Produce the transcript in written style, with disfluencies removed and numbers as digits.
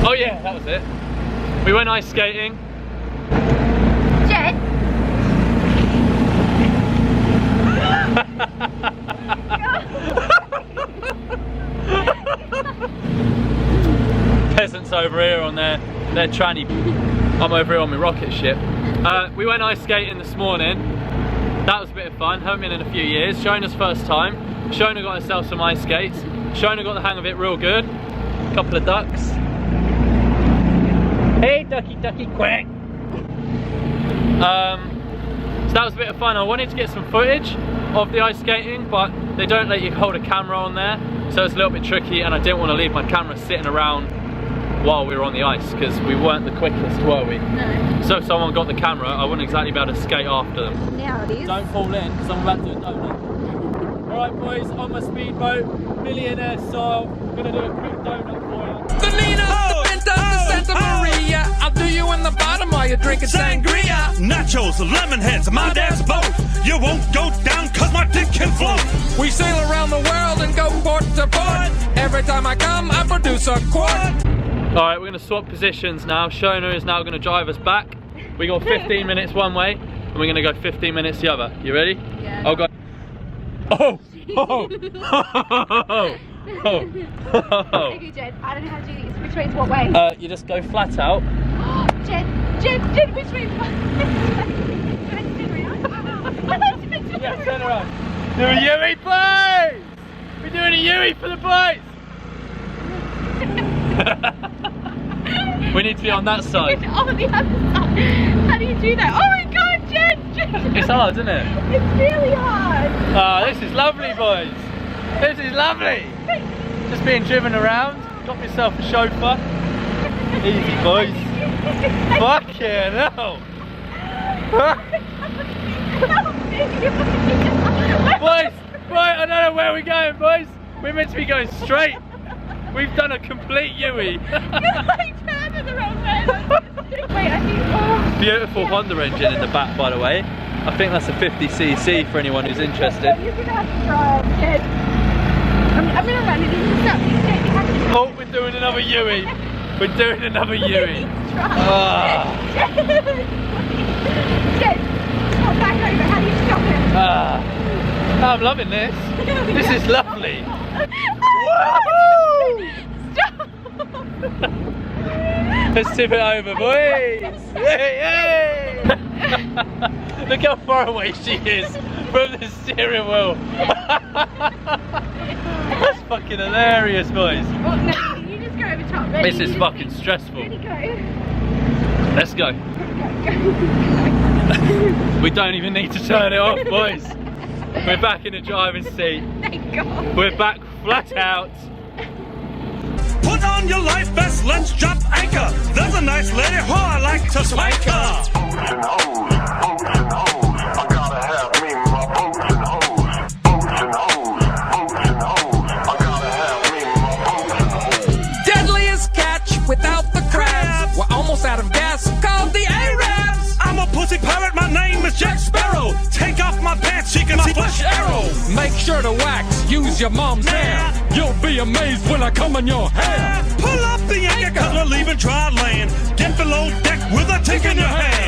Oh yeah, that was it. We went ice skating. Jen? Peasants over here on their tranny. I'm over here on my rocket ship. We went ice skating this morning. That was a bit of fun. Haven't been in a few years. Shona's first time. Shona got herself some ice skates. Shona got the hang of it real good. Couple of ducks. Hey ducky ducky quack. So that was a bit of fun. I wanted to get some footage of the ice skating, but they don't let you hold a camera on there, so it's a little bit tricky, and I didn't want to leave my camera sitting around while we were on the ice, because we weren't the quickest, were we? No. So if someone got the camera, I wouldn't exactly be able to skate after them. Now it is. Don't fall in, because I'm about to do a donut. Alright boys, on my speedboat, millionaire style, gonna do a quick donut for you. The Nina, the Pinta, the Santa Maria. I'll do you in the bottom while you're drinking sangria. Nachos, lemon heads, my dad's boat. You won't go down cause my dick can float. We sail around the world and go port to port. Every time I come, I produce a quart. Alright, we're gonna swap positions now. Shona is now gonna drive us back. We got 15 minutes one way, and we're gonna go 15 minutes the other. You ready? Yeah. I'll go. Oh! Oh! Oh! Okay, Jen, I don't know how to do these. Which way's what way? You just go flat out. Jen, which way's what? Can I spin around? Yeah, turn around. Do a Yui, boys! We're doing a Yui for the boys! We need to be on that side. Oh, the other side. How do you do that? Oh my god, Jen! It's hard, isn't it? It's really hard. Oh, this is lovely, boys. This is lovely. Just being driven around. Got myself a chauffeur. Easy, boys. Fucking hell. Boys, right, I don't know where we're going, boys. We're meant to be going straight. We've done a complete Yui. You're like turning the wrong way. Wait, I think. Oh. Beautiful Honda engine in the back, by the way. I think that's a 50cc for anyone who's interested. You're gonna have to drive, Jen. I'm gonna run it in yourself. You have to drive. Oh, we're doing another Yui. We're doing another Yui. Ah. Jen, stop back over. How do you stop it? Ah. I'm loving this. This is lovely. Stop! Let's tip it over, boys! Yay, yay! Look how far away she is from the steering wheel. That's fucking hilarious, boys. Well, no, you just go over top. Ready? This is fucking stressful. Ready, go. Let's go. We don't even need to turn it off, boys. We're back in the driving seat. Thank God. We're back flat out. Put on your life vest, let's drop anchor. There's a nice lady who I like to swank her. Boats and hoes, I gotta have me my boats and hoes. Boats and hoes, I gotta have me my boats and hoes. Deadliest catch without the crabs. We're almost out of gas, called the Arabs. I'm a pussy pirate, my name is Jack Sparrow. Take off my pants, she can see flesh arrow. Make sure to wax, use your mom's hair. You'll be amazed when I come in your hair. Pull up the anchor cause we're leaving dry land. Get below deck with a tick in your hand.